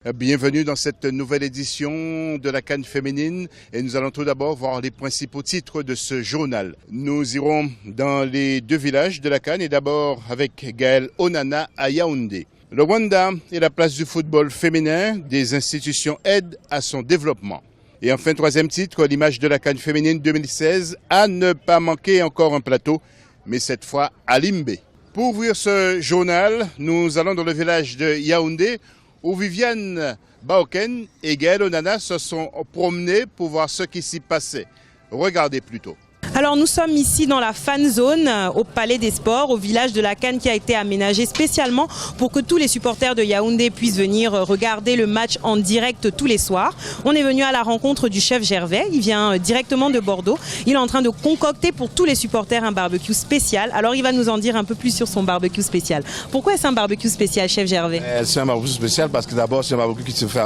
Bienvenue dans cette nouvelle édition de la CAN féminine et nous allons tout d'abord voir les principaux titres de ce journal. Nous irons dans les deux villages de la CAN et d'abord avec Gaël Onana à Yaoundé. Le Rwanda est la place du football féminin, des institutions aident à son développement. Et enfin, troisième titre, l'image de la CAN féminine 2016, à ne pas manquer encore un plateau, mais cette fois à Limbé. Pour ouvrir ce journal, nous allons dans le village de Yaoundé, où Viviane Baoken et Gaël Onana se sont promenés pour voir ce qui s'y passait. Regardez plutôt. Alors nous sommes ici dans la fan zone au Palais des Sports, au village de la CAN qui a été aménagé spécialement pour que tous les supporters de Yaoundé puissent venir regarder le match en direct tous les soirs. On est venu à la rencontre du chef Gervais, il vient directement de Bordeaux. Il est en train de concocter pour tous les supporters un barbecue spécial. Alors il va nous en dire un peu plus sur son barbecue spécial. Pourquoi est-ce un barbecue spécial, chef Gervais? C'est un barbecue spécial parce que d'abord c'est un barbecue qui se fait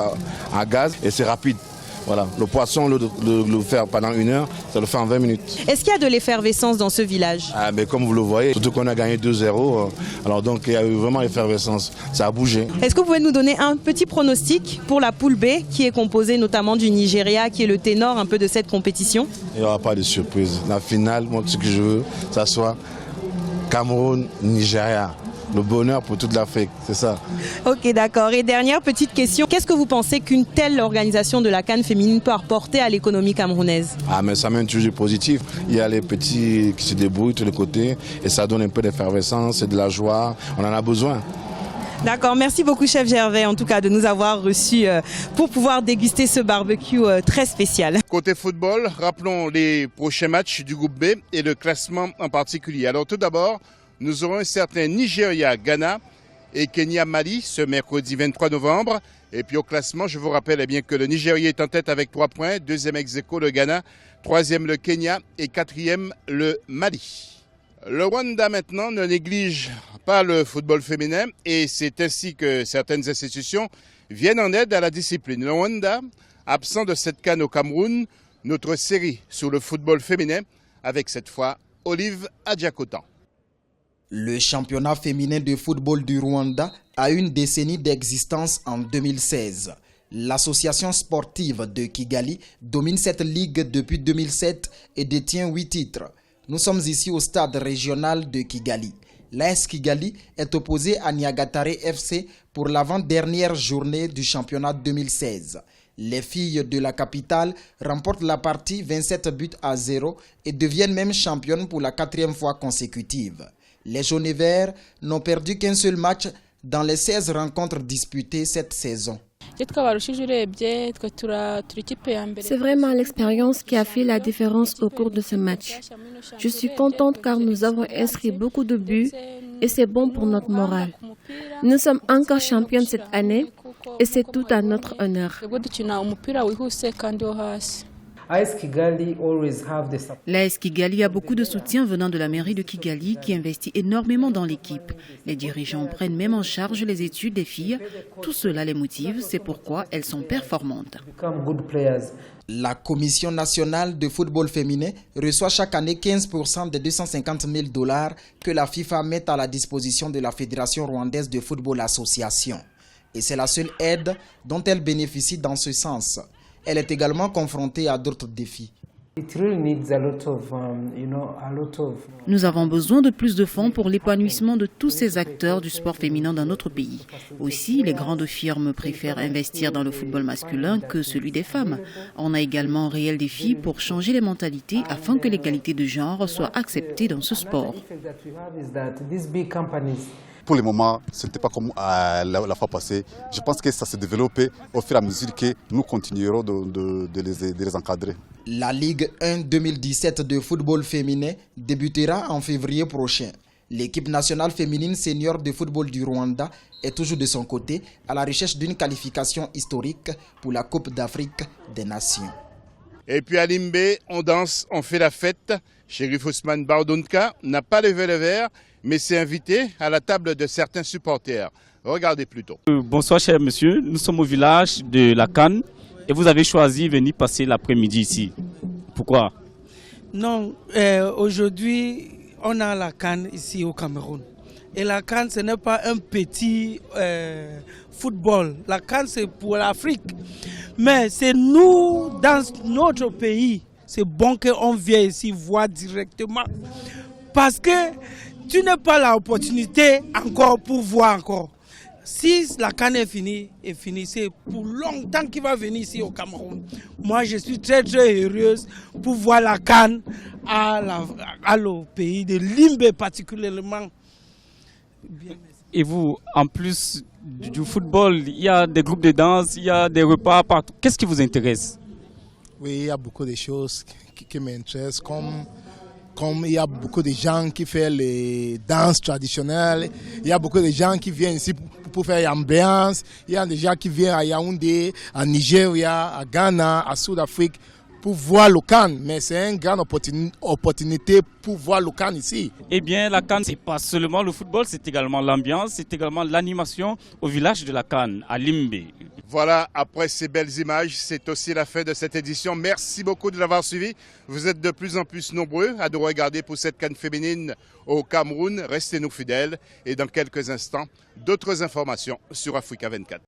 à gaz et c'est rapide. Voilà, le poisson, le faire pendant 1 heure, ça le fait en 20 minutes. Est-ce qu'il y a de l'effervescence dans ce village? Mais comme vous le voyez, surtout qu'on a gagné 2-0, alors donc il y a eu vraiment l'effervescence, ça a bougé. Est-ce que vous pouvez nous donner un petit pronostic pour la poule B qui est composée notamment du Nigeria, qui est le ténor un peu de cette compétition? Il n'y aura pas de surprise. La finale, moi ce que je veux, ça soit Cameroun-Nigeria. Le bonheur pour toute l'Afrique, c'est ça. Ok, d'accord. Et dernière petite question, qu'est-ce que vous pensez qu'une telle organisation de la CAN féminine peut apporter à l'économie camerounaise? Mais ça mène toujours du positif. Il y a les petits qui se débrouillent de tous les côtés et ça donne un peu d'effervescence et de la joie. On en a besoin. D'accord, merci beaucoup chef Gervais en tout cas de nous avoir reçus pour pouvoir déguster ce barbecue très spécial. Côté football, rappelons les prochains matchs du groupe B et le classement en particulier. Alors tout d'abord, nous aurons un certain Nigeria-Ghana et Kenya-Mali ce mercredi 23 novembre. Et puis au classement, je vous rappelle bien que le Nigeria est en tête avec 3 points, deuxième ex-aequo le Ghana, troisième le Kenya et quatrième le Mali. Le Rwanda maintenant ne néglige pas le football féminin et c'est ainsi que certaines institutions viennent en aide à la discipline. Le Rwanda, absent de cette CAN au Cameroun, notre série sur le football féminin avec cette fois Olive Adjakotan. Le championnat féminin de football du Rwanda a une décennie d'existence en 2016. L'association sportive de Kigali domine cette ligue depuis 2007 et détient 8 titres. Nous sommes ici au stade régional de Kigali. L'AS Kigali est opposé à Nyagatare FC pour l'avant-dernière journée du championnat 2016. Les filles de la capitale remportent la partie 27-0 et deviennent même championnes pour la 4e fois consécutive. Les jaunes et verts n'ont perdu qu'un seul match dans les 16 rencontres disputées cette saison. C'est vraiment l'expérience qui a fait la différence au cours de ce match. Je suis contente car nous avons inscrit beaucoup de buts et c'est bon pour notre morale. Nous sommes encore championnes cette année et c'est tout à notre honneur. L'AS Kigali a beaucoup de soutien venant de la mairie de Kigali qui investit énormément dans l'équipe. Les dirigeants prennent même en charge les études des filles. Tout cela les motive, c'est pourquoi elles sont performantes. La Commission nationale de football féminin reçoit chaque année 15% des $250 000 que la FIFA met à la disposition de la Fédération rwandaise de football association. Et c'est la seule aide dont elle bénéficie dans ce sens. Elle est également confrontée à d'autres défis. Nous avons besoin de plus de fonds pour l'épanouissement de tous ces acteurs du sport féminin dans notre pays. Aussi, les grandes firmes préfèrent investir dans le football masculin que celui des femmes. On a également un réel défi pour changer les mentalités afin que l'égalité de genre soit acceptée dans ce sport. Pour le moment, ce n'était pas comme la fois passée. Je pense que ça s'est développé au fur et à mesure que nous continuerons de les encadrer. La Ligue 1 2017 de football féminin débutera en février prochain. L'équipe nationale féminine senior de football du Rwanda est toujours de son côté à la recherche d'une qualification historique pour la Coupe d'Afrique des Nations. Et puis à Limbé, on danse, on fait la fête. Shérif Ousmane Bardonka n'a pas levé le verre, mais s'est invité à la table de certains supporters. Regardez plutôt. Bonsoir cher monsieur, nous sommes au village de la CAN et vous avez choisi de venir passer l'après-midi ici. Pourquoi? Non, aujourd'hui on a la CAN ici au Cameroun. Et la CAN, ce n'est pas un petit football. La CAN, c'est pour l'Afrique. Mais c'est nous, dans notre pays, c'est bon qu'on vienne ici voir directement. Parce que tu n'as pas l'opportunité encore pour voir encore. Si la CAN est finie, c'est pour longtemps qu'il va venir ici au Cameroun. Moi, je suis très heureuse pour voir la CAN à le pays de Limbe particulièrement. Et vous, en plus du football, il y a des groupes de danse, il y a des repas partout. Qu'est-ce qui vous intéresse? Oui, il y a beaucoup de choses qui m'intéressent, comme il y a beaucoup de gens qui font les danses traditionnelles, il y a beaucoup de gens qui viennent ici pour faire l'ambiance, il y a des gens qui viennent à Yaoundé, à Nigeria, à Ghana, à Sud-Afrique pour voir le CAN, mais c'est une grande opportunité pour voir le CAN ici. Eh bien, la CAN, c'est pas seulement le football, c'est également l'ambiance, c'est également l'animation au village de la CAN, à Limbe. Voilà, après ces belles images, c'est aussi la fin de cette édition. Merci beaucoup de l'avoir suivi. Vous êtes de plus en plus nombreux à nous regarder pour cette CAN féminine au Cameroun. Restez-nous fidèles et dans quelques instants, d'autres informations sur Africa 24.